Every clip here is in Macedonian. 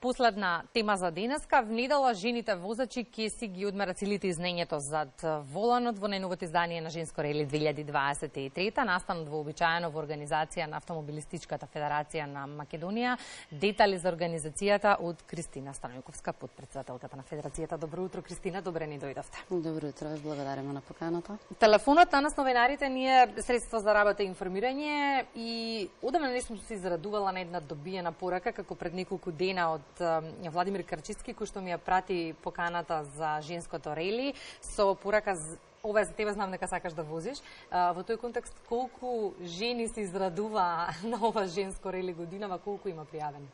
последна тема за денеска. Внедела жените возачи ќе си ги одмерат силите и знаењето зад воланот во најновото издание на Женско рели 2023, настанот вообичаено во организација на Автомобилистичката федерација на Македонија. Детали за организацијата од Кристина Станојковска, подпредседателката на федерацијата. Добро утро, Кристина, добре ни дојдовте. Добро утро, ви благодариме на поканата. Телефонот на нас новинарите ни е средство за работа и информирање и одамна не сум се израдувала на една добиена порака како пред неколку дена од Владимир Карчиски, кој што ми ја прати поканата за женското рели со порака ова е за тебе, знам дека сакаш да возиш. Во тој контекст, колку жени се израдува на ова женско рели годинава, колку има пријавени?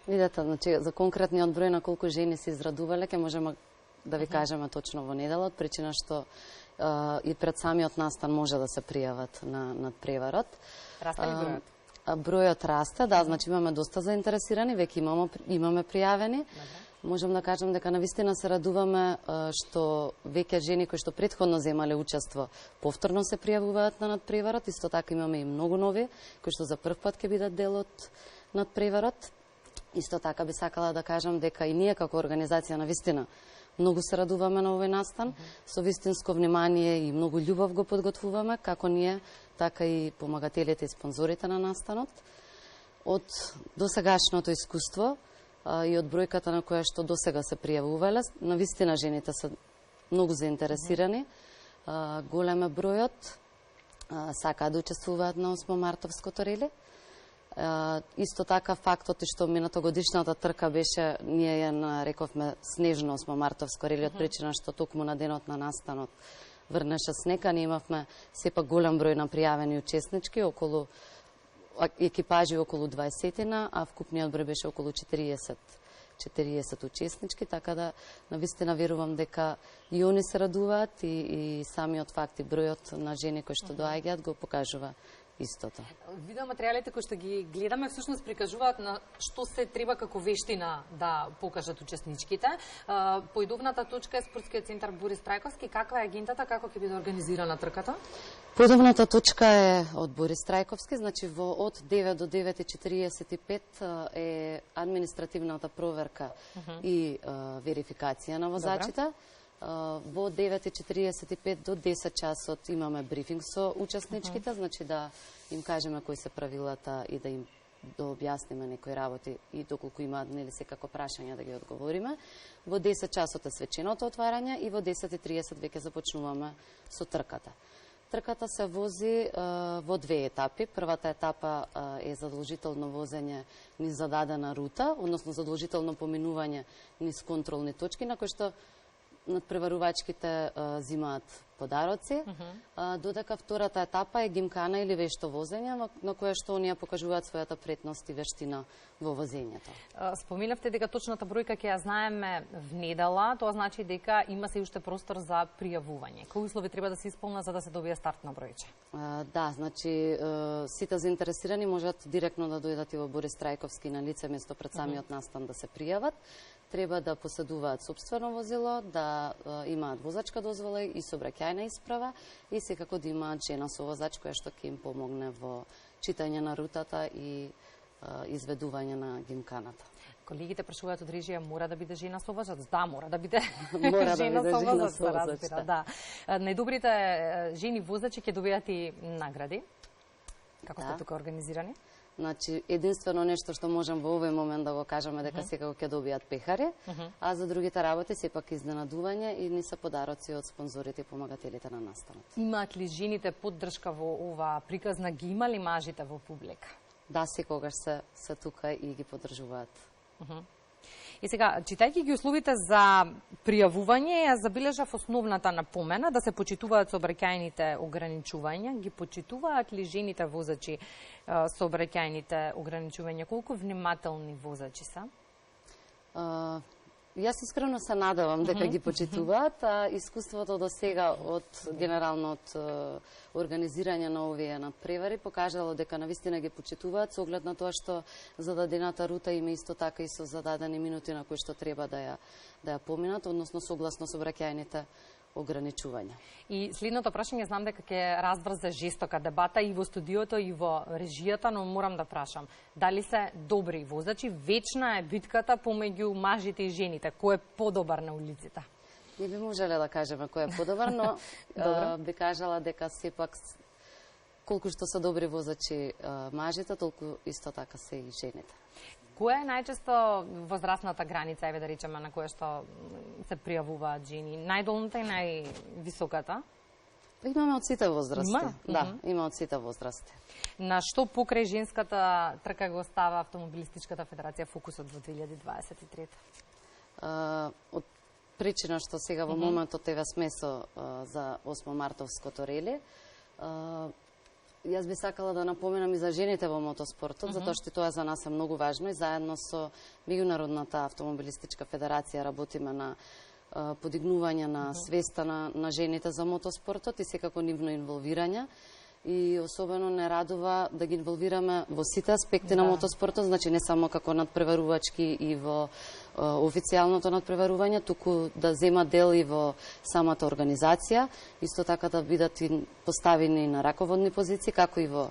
Видете, значи, за конкретниот број на колку жени се израдувале, ќе можеме да ви кажеме точно во неделот, причина што и пред самиот настан може да се пријават на надпреварот. Расте ли бројот? Бројот расте, да, значи имаме доста заинтересирани, веќе имаме пријавени. Можам да кажам дека навистина се радуваме што веќе жени кои што претходно земале учество повторно се пријавуваат на надпреварот. Исто така имаме и многу нови кои што за прв пат ќе бидат дел од надпреварот. Исто така би сакала да кажам дека и ние како организација навистина многу се радуваме на овој настан. Со вистинско внимание и многу љубов го подготвуваме, како ние, така и помагателите и спонзорите на настанот. Од досегашното искуство и од бројката на која што досега се пријавувале, навистина жените се многу заинтересирани. Голем е бројот, сакаат да учествуваат на 8 мартовското рели. Исто така фактот што минатогодишната трка беше, ние ја нарековме снежно 8 мартовско рели, од причина што токму на денот на настанот врнеше снега, ние имавме сепак голем број на пријавени учеснички, околу екипажи околу 20, а вкупниот број беше околу 40 учеснички, така да навистина верувам дека и они се радуваат и самиот факт и бројот на жени кои што доаѓаат го покажува истото. Видеоматеријалите кои што ги гледаме всушност прикажуваат на што се треба како вештина да покажат учесничките. Поидовната точка е спортскиот центар Борис Трајковски. Каква е агентата, како ќе биде организирана трката? Поидовната точка е од Борис Трајковски, значи од 9 до 9:45 е административната проверка и верификација на возачите. Во 9:45 до 10 часот имаме брифинг со учесничките, значи да им кажеме кои се правилата и да им дообјасниме некои работи и доколку имаат нели секако прашања да ги одговориме. Во 10 часот е свеченото отварање и во 10:30 веќе започнуваме со трката. Трката се вози во две етапи. Првата етапа е задолжително возење низ зададена рута, односно задолжително поминување низ контролни точки на кои што надпреварувачките зимаат подароци, додека втората етапа е гимкана или вешто возење, на која што оние покажуваат својата претност и вештина во возењето. Споминавте дека точната бројка ќе ја знаеме внедела, тоа значи дека има се уште простор за пријавување. Кои услови треба да се исполнат за да се добие стартно бројче? Да, значи сите заинтересирани можат директно да дојдат и во Борис Трајковски на лице место пред самиот настан да се пријават. Треба да поседуваат сопствено возило, да имаат возачка дозвола и сообраќајна исправа и секако да имаат жена совозач која што ќе им помогне во читање на рутата и изведување на гимканата. Колегите прашуваат од режија, мора да биде жена совозач? Да, мора да биде жена совозач, да. Најдобрите жени возачи ќе добијат и награди. Како сте тука организирани? Значи, единствено нешто што можам во овој момент да го кажеме дека секако ќе добијат пехари, а за другите работи сепак изненадување и ни се подароци од спонзорите и помагателите на настанот. Имаат ли жените поддршка во ова приказна? Ги има ли мажите во публика? Да, секогаш се тука и ги поддржуваат. И сега, читајќи ги условите за пријавување, ја забележав основната напомена да се почитуваат сообраќајните ограничувања. Ги почитуваат ли жените возачи сообраќајните ограничувања? Колку внимателни возачи се? Јас искрено се надевам дека ги почитуваат, а искуството до сега од генерално од организирање на овие надпревари покажало дека навистина ги почитуваат со оглед на тоа што зададената рута има исто така и со зададени минути на кои што треба да ја поминат, односно согласно сообраќајните ограничувања. И следното прашање знам дека ќе разврзе жестока дебата и во студиото и во режијата, но морам да прашам, дали се добри возачи? Вечна е битката помеѓу мажите и жените. Кој е подобар на улиците? Не би можеле да кажеме кој е подобар, но би кажала дека сепак колку што се добри возачи мажите, толку исто така се и жените. Која е најчесто возрастната граница, еве да речеме, на која што се пријавуваат жени? Најдолната и највисоката? Имаме од сите возрасти. Има? Да, има од сите возрасти. На што покрај женската трка го става Автомобилистичката федерација фокусот во 2023? Од причина што сега во моментот еве сме за 8 мартовското рели, јас би сакала да напоменам и за жените во мотоспортот, затоа што тоа за нас е многу важно и заедно со Меѓународната Автомобилистичка федерација работиме на подигнување на свеста на жените за мотоспортот и секако нивно инволвирање. И особено не радува да ги инволвираме во сите аспекти на мотоспортот, значи не само како надпреварувачки и во официјалното надпреварување, туку да земат дел и во самата организација, исто така да бидат поставени на раководни позиции, како и во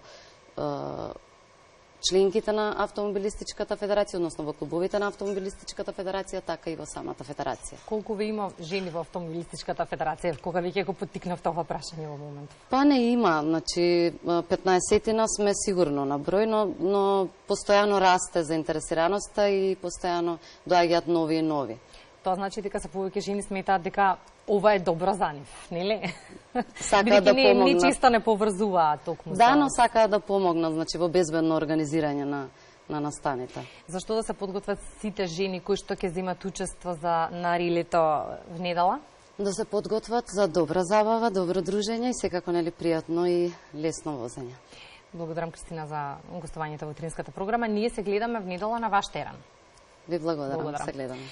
членките на Автомобилистичката федерација, односно во клубовите на Автомобилистичката федерација, така и во самата федерација. Колку ви има жени во Автомобилистичката федерација? Кога веќе го поттикнавте ова прашање во момент? Па не има, значи 15-тина сме сигурно на број, но постојано расте заинтересираноста и постојано доаѓаат нови и нови. Тоа значи дека се повеќе жени сметаат дека ова е добро за нив, нели? Сакаат да помогнат. Не често не поврзуваат токму. Да, но сакаат да помогнат, значи во безбедно организирање на настаните. Зашто да се подготват сите жени кои што ќе земат учество на рилето в недела? Да се подготват за добра забава, добро дружење и секако нели пријатно и лесно возење. Благодарам, Кристина, за гостувањето во утринската програма. Ние се гледаме в недела на ваш терен. Ви благодарам. Се гледаме.